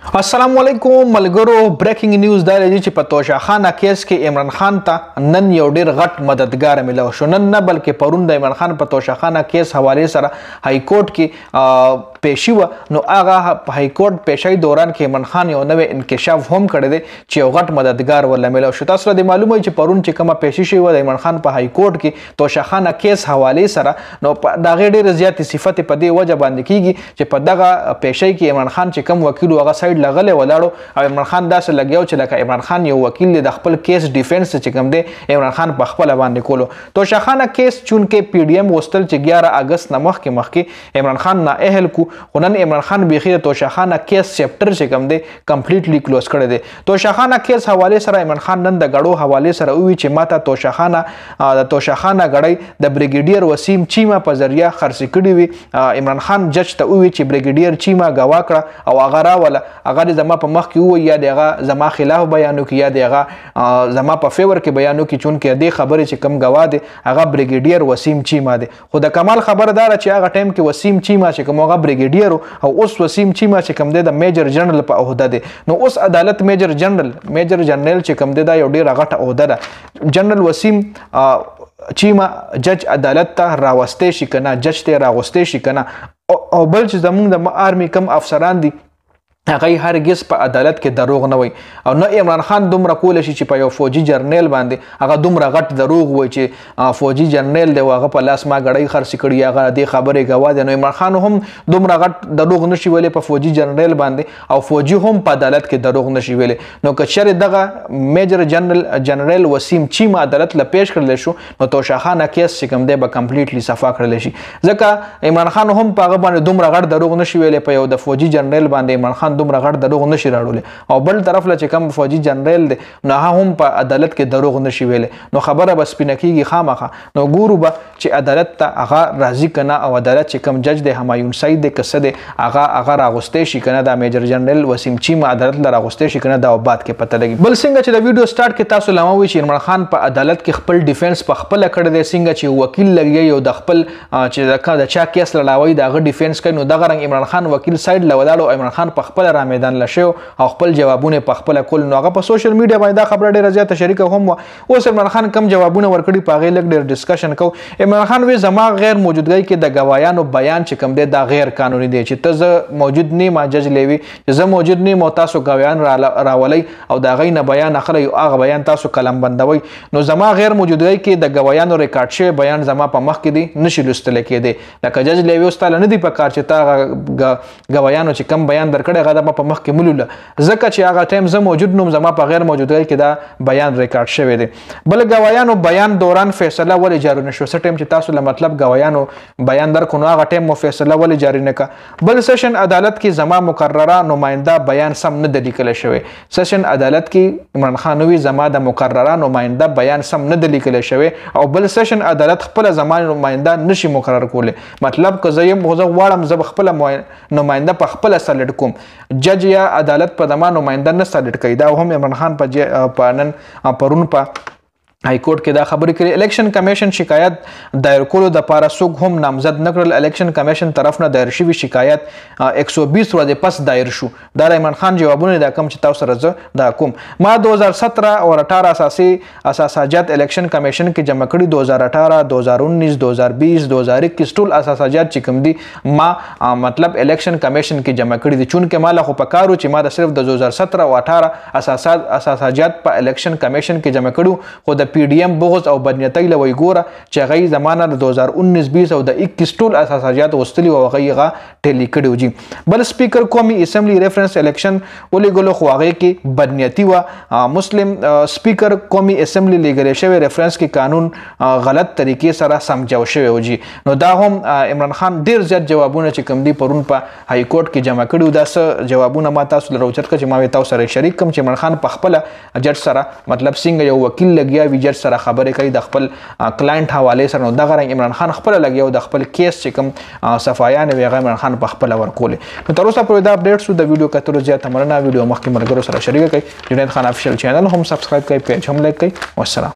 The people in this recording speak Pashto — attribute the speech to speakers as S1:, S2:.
S1: अस्सलाम वालेकुम मलगरो ब्रेकिंग न्यूज دا لري چې په توشا خان کیس کې عمران خان ته نن یو ډیر غټ مددگار ملو شو نن نه بلکې پرون د عمران خان په توشا خان کیس حواله سره های کورټ کې پیشي و نو هغه په های کورټ پیشي دوران کې عمران خان یو نوې انکشاف هم کړی دی چې یو غټ مددگار ول ملو شو تاسو ته معلومه چې پرون چې کومه پیشي شوی و د عمران خان په های کورټ کې توشا خان کیس حواله سره نو دا ډیر زیات صفات په دې وجه باندې کیږي چې په دغه پیشي کې عمران خان چې کوم وکیل هغه لغله ولاړو او عمران خان داسې لګیاو چې لکه عمران خان یو وکیل د خپل کیس ډیفنس چې کوم دی عمران خان په خپل باندې کولو توشا خان کیس چون کې پی ډی ایم وستل چې 11 اگست نه مخکې عمران خان نه اهل کو خنن عمران خان بيخي توشا خان کیس چپټر چې کوم دی کمپلیټلی کلوز کړی دی توشا خان کیس حواله سره عمران خان نن د غړو حواله سره وی چې ماته توشا خان غړی د بریګیډیر وسیم چیما په ذریعہ خرڅ کړی وی عمران خان جج ته وی چې بریګیډیر چیما غوا کړه او هغه راوله هغه زما په مخ کې وای یا دغه زما خلاف بیانو کې یا دغه زما په فیور کې بیانو کې چون کې دې خبره چې کم غوا دي هغه بریګیډیر وسیم چیما دي خو د کمال خبردار چې هغه ټایم کې وسیم چیما چې کوم هغه بریګیډیر او اوس وسیم چیما چې کوم د میجر جنرال په عہده دي نو اوس عدالت میجر جنرال چې کوم دا یو ډیر غټه عہده ده جنرال وسیم چیما جج عدالت ته راوستي شي کنه جج ته راوستي شي کنه او بل چې زمونږ د آرمی کم افسران دي هغه هرگز په عدالت کې دروغ نه وای او نه عمران خان دومره کول شي چې په یو فوجي جرنیل باندې هغه دومره غټ دروغ وای چې فوجي جرنیل دی هغه په لاس ما غړی خرڅ کړی هغه د خبرې غوا دی نو عمران خان هم دومره غټ دروغ نشي ویلې په فوجي جرنیل باندې او فوجي هم په عدالت کې دروغ نشي ویلې نو که چېرې دغه میجر جنرال وسیم چیما عدالت له پیش کړل شو نو توشا خان کیس چې کوم دی به کمپلیټلی صفا کړل شي ځکه عمران خان هم په هغه باندې دومره غټ دروغ نشي ویلې په یو د فوجي جرنیل باندې عمران خان دومره غټ دروغ نشي راړول او بل طرف له چې کوم فوجي جنرال دی نو هم په عدالت کې دروغ نشي ویلې نو خبره بس پینکیږي خامخه نو ګورو به چې عدالت ته هغه راضي کنه او عدالت چې کوم جج دی همایون سعید دی کسه دی هغه راغوستي شي کنه د میجر جنرال وسیم چیما عدالت له راغوستي شي کنه دا بعد کې پته لګي بل څنګه چې د ویډیو سٹارټ کې تاسو لموي چې عمران خان په عدالت کې خپل ډیفنس په خپل کړی دی څنګه چې وکیل لګي او د خپل چې د چا کیس لړاوي دغه ډیفنس کوي نو دغه رنګ عمران خان وکیل سایډ لولاړو عمران خان په خپل را میدان لشو او خپل جوابونه په خپل کول نو هغه په سوشل میډیا باندې دا خبره ډیره زیاته شریکه هم اوس عمران خان کم جوابونه ورکړي په غیر لګ ډیر ډسکشن کو عمران خان وی زما غیر موجودګۍ کې د گوايانو بیان چې کم دی دا غیر قانوني دی چې ته موجود نه ما جج لوي چې زه موجود نه مو تاسو گوايان راولي او دا غي نه بیان اخلي او هغه بیان تاسو کلم بندوي نو زما غیر موجودګۍ کې د گوايانو ریکارډ شوی بیان زما په مخ کې دی نشي لوستل کېدی لکه جج لوي واستاله نه دی په کار چې تا گوايانو چې کم بیان درکړي غدا په مخ کې ملوله ځکه چې هغه ټایم زه موجود نوم زما په غیر موجودګۍ کې دا بیان ریکارډ شوی دی بل گوايانو بیان دوران فیصله ولې جاری نشو څه ټایم چې تاسو له مطلب گوايانو بیان درکو نو هغه ټایم مو فیصله ولې جاری نه کا بل سیشن عدالت کې زما مقرره نماینده بیان سم نه د لیکل شوی سیشن عدالت کې عمران خان وی زما د مقرره نماینده بیان سم نه د لیکل شوی او بل سیشن عدالت خپل زمان نماینده نشي مقرر کوله مطلب که زه غواړم زه خپل نماینده په خپل سلیکټ کوم جج یا عدالت په دما نماینده نه سلیکټ کوي دا هم عمران خان په نن پرون په های کورټ کې دا خبرې کړې الیکشن کمیشن شکایت دایر کولو د پاره څوک هم نامزد نکړل الیکشن کمیشن طرف نه دایر شوی شکایت 120 ورځې پس دایر شو دا عمران خان جوابونه دا کم چې تاسو سره دا کوم ما 2017 او 18 اساساجات الیکشن کمیشن کې جمع کړي 2018 2019 2020 2021 ټول اساساجات چې کوم دي ما مطلب الیکشن کمیشن کې جمع کړي دي چون کې مال خو پکارو چې ما د صرف د 2017 او 18 اساساجات په الیکشن کمیشن کې جمع کړو خو د پی ډی ایم بغض او بدنیتۍ لوي ګوره چې غي زمانه د 2019 20 او د 21 ټول اساساجات وستلی او غيغه ټلی کړو جی بل سپیکر قومي اسمبلی ریفرنس الیکشن ولې ګلو خو هغه کې بدنیتی و مسلم سپیکر قومي اسمبلی لګل شوی ریفرنس کې قانون غلط طریقې سره سمجاو شوی و جی نو دا هم عمران خان ډیر زیات جوابونه چې کم دي پرون په های کورټ کې جمع کړو دا جوابونه ما تاسو لروچت کړ چې ما تاسو سره شریک کوم چې عمران خان په خپل جج سره مطلب څنګه یو وکیل لګیا وی جج سره خبرې کوي د خپل کلاینټ حواله سره نو دغه عمران خان خپل لګیو د خپل کیس چې کوم صفایان وی عمران خان په خپل ورکول نو تر اوسه پورې دا اپډیټس د ویډیو کتلو زیات مننه ویډیو مخکې مرګرو سره شریک کړئ جنید خان افیشل چینل هم سبسکرایب کړئ پیج هم لایک کړئ والسلام